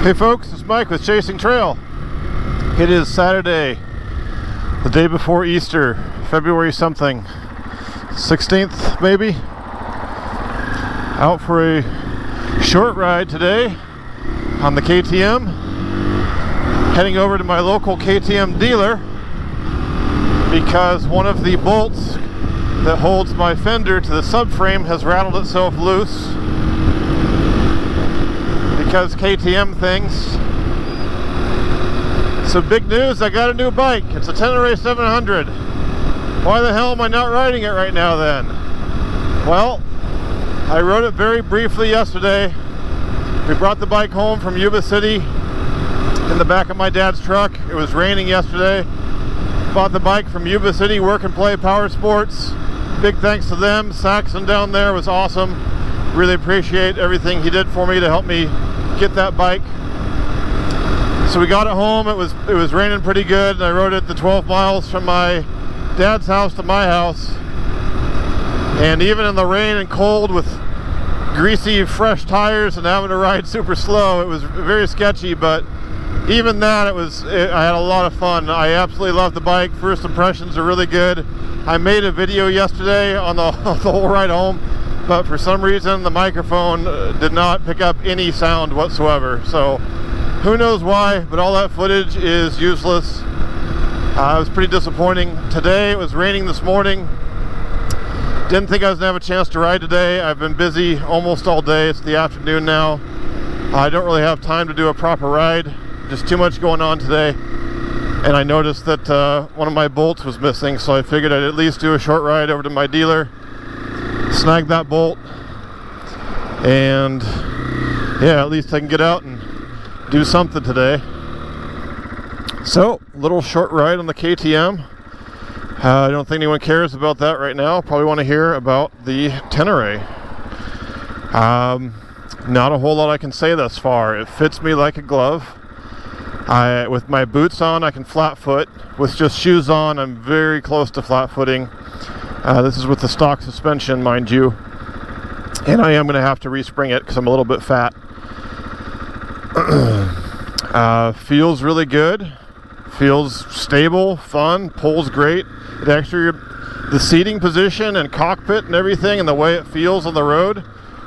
Hey folks, it's Mike with Chasing Trail. It is Saturday, the day before Easter, February something, 16th maybe. Out for a short ride today on the KTM. Heading over to my local KTM dealer because one of the bolts that holds my fender to the subframe has rattled itself loose. Because KTM things. So big news, I got a new bike. It's a Tenere 700. Why the hell am I not riding it right now then? Well, I rode it very briefly yesterday. We brought the bike home from Yuba City in the back of my dad's truck. It was raining yesterday. Bought the bike from Yuba City Work and Play Power Sports. Big thanks to them. Saxon down there was awesome. Really appreciate everything he did for me to help me get that bike. So we got it home. It was raining pretty good, and I rode it the 12 miles from my dad's house to my house. And even in the rain and cold with greasy fresh tires and having to ride super slow, it was very sketchy, but even that, I had a lot of fun. I absolutely loved the bike. First impressions are really good. I made a video yesterday on the whole ride home, but for some reason the microphone did not pick up any sound whatsoever. So who knows why, but all that footage is useless. It was pretty disappointing. Today, it was raining this morning. Didn't think I was gonna have a chance to ride today. I've been busy almost all day. It's the afternoon now. I don't really have time to do a proper ride. Just too much going on today. And I noticed that one of my bolts was missing, so I figured I'd at least do a short ride over to my dealer, snag that bolt, and yeah, at least I can get out and do something today. So, little short ride on the KTM. I don't think anyone cares about that right now. Probably want to hear about the Tenere. Not a whole lot I can say thus far. It fits me like a glove. With my boots on, I can flat foot. With just shoes on, I'm very close to flat footing. This is with the stock suspension, mind you. And I am going to have to respring it because I'm a little bit fat. Feels really good. Feels stable, fun, pulls great. It actually, the seating position and cockpit and everything and the way it feels on the road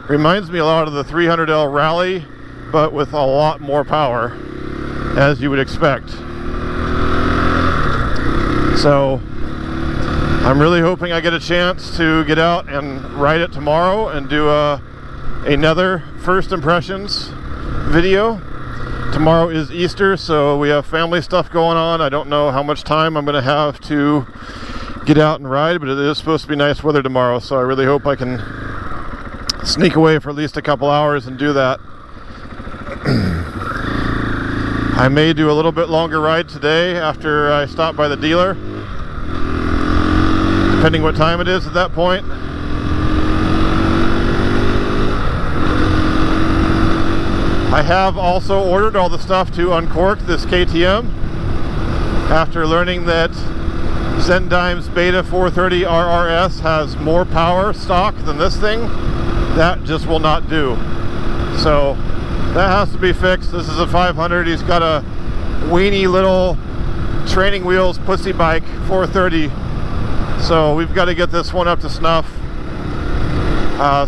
reminds me a lot of the 300L Rally, but with a lot more power, as you would expect. So I'm really hoping I get a chance to get out and ride it tomorrow and do another first impressions video. Tomorrow is Easter, so we have family stuff going on. I don't know how much time I'm going to have to get out and ride, but it is supposed to be nice weather tomorrow, so I really hope I can sneak away for at least a couple hours and do that. I may do a little bit longer ride today after I stop by the dealer, depending what time it is at that point. I have also ordered all the stuff to uncork this KTM after learning that Zendyme's Beta 430 RRS has more power stock than this thing. That just will not do. So that has to be fixed. This is a 500. He's got a weenie little training wheels pussy bike 430. So we've got to get this one up to snuff.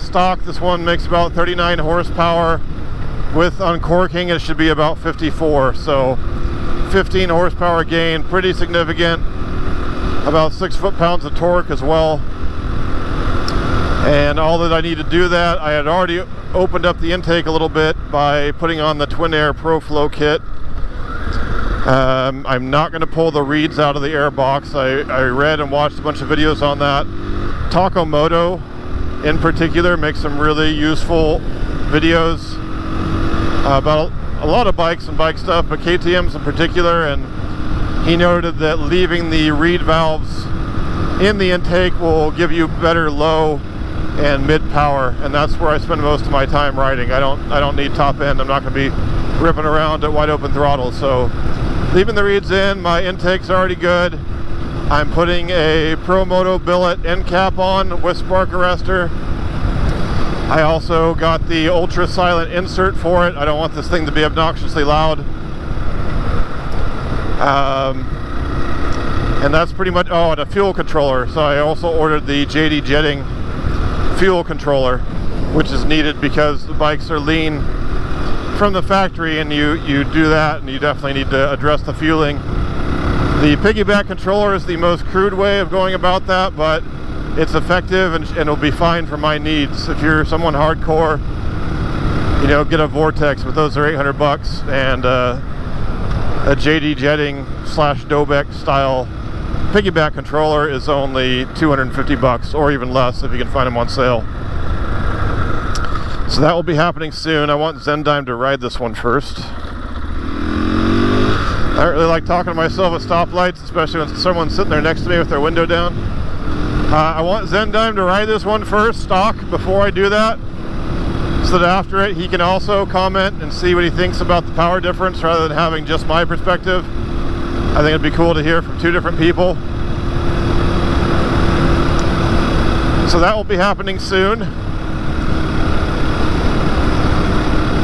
Stock, this one makes about 39 horsepower. With uncorking, it should be about 54. So 15 horsepower gain, pretty significant. About 6 foot-pounds of torque as well. And all that I need to do that, I had already opened up the intake a little bit by putting on the Twin Air Pro Flow kit. I'm not going to pull the reeds out of the air box. I read and watched a bunch of videos on that. Takamoto in particular makes some really useful videos about a lot of bikes and bike stuff, but KTM's in particular, and he noted that leaving the reed valves in the intake will give you better low and mid power, and that's where I spend most of my time riding. I don't need top end. I'm not going to be ripping around at wide open throttle, so leaving the reeds in, my intake's already good. I'm putting a Pro Moto billet end cap on with spark arrestor. I also got the ultra silent insert for it. I don't want this thing to be obnoxiously loud. And that's pretty much, oh, and a fuel controller. So I also ordered the JD Jetting fuel controller, which is needed because the bikes are lean from the factory, and you do that, and you definitely need to address the fueling. The piggyback controller is the most crude way of going about that, but it's effective, and it'll be fine for my needs. If you're someone hardcore, you know, get a Vortex, but those are $800, and a JD Jetting / Dobeck style piggyback controller is only $250 or even less if you can find them on sale. So that will be happening soon. I want Zendime to ride this one first. I don't really like talking to myself at stoplights, especially when someone's sitting there next to me with their window down. I want Zendime to ride this one first, stock, before I do that, so that after it he can also comment and see what he thinks about the power difference rather than having just my perspective. I think it'd be cool to hear from two different people. So that will be happening soon.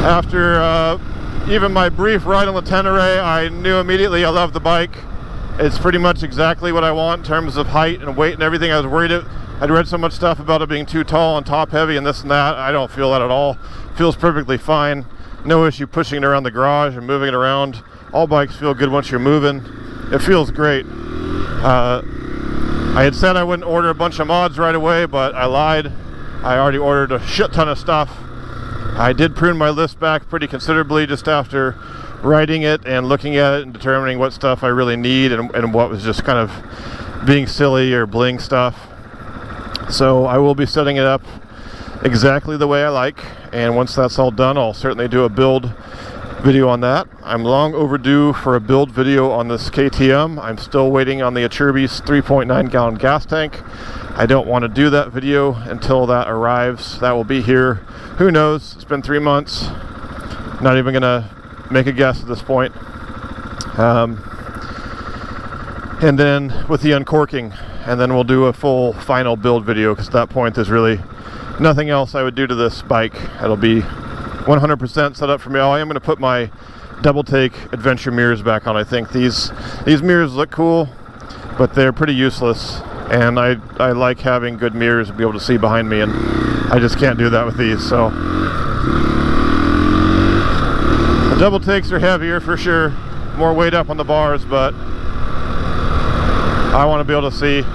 After even my brief ride on the Tenere, I knew immediately I love the bike. It's pretty much exactly what I want in terms of height and weight and everything. I was worried I'd read so much stuff about it being too tall and top heavy and this and that. I don't feel that at all. It feels perfectly fine. No issue pushing it around the garage and moving it around. All bikes feel good once you're moving. It feels great. I had said I wouldn't order a bunch of mods right away, but I lied. I already ordered a shit ton of stuff. I did prune my list back pretty considerably just after riding it and looking at it and determining what stuff I really need and what was just kind of being silly or bling stuff. So I will be setting it up exactly the way I like, and once that's all done, I'll certainly do a build video on that. I'm long overdue for a build video on this KTM. I'm still waiting on the Acerbis 3.9 gallon gas tank. I don't want to do that video until that arrives. That will be here. Who knows? It's been 3 months. Not even gonna make a guess at this point. And then with the uncorking, and then we'll do a full final build video, because at that point there's really nothing else I would do to this bike. It'll be 100% set up for me. Oh, I am going to put my double take adventure mirrors back on. I think these mirrors look cool, but they're pretty useless, and I like having good mirrors and be able to see behind me, and I just can't do that with these. So the double takes are heavier for sure, more weight up on the bars, but I want to be able to see.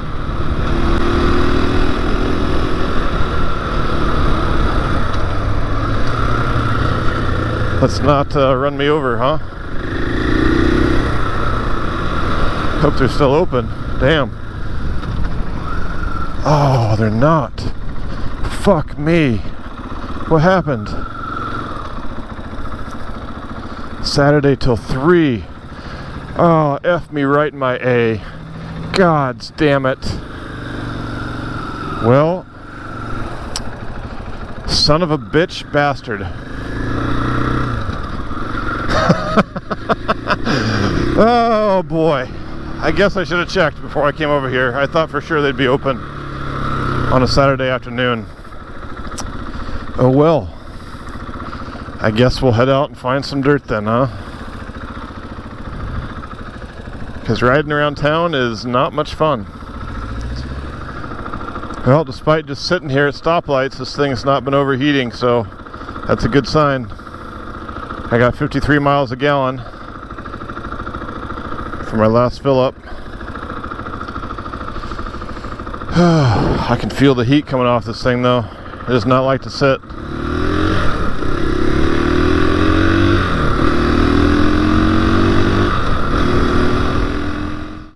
Let's not run me over, huh? Hope they're still open. Damn. Oh, they're not. Fuck me. What happened? Saturday till 3. Oh, F me right in my A. God damn it. Well, son of a bitch bastard. Oh boy, I guess I should have checked before I came over here. I thought for sure they'd be open on a Saturday afternoon. Oh well, I guess we'll head out and find some dirt then, huh? Because riding around town is not much fun. Well, despite just sitting here at stoplights, this thing's not been overheating, so that's a good sign. I got 53 miles a gallon for my last fill up. I can feel the heat coming off this thing though. It does not like to sit.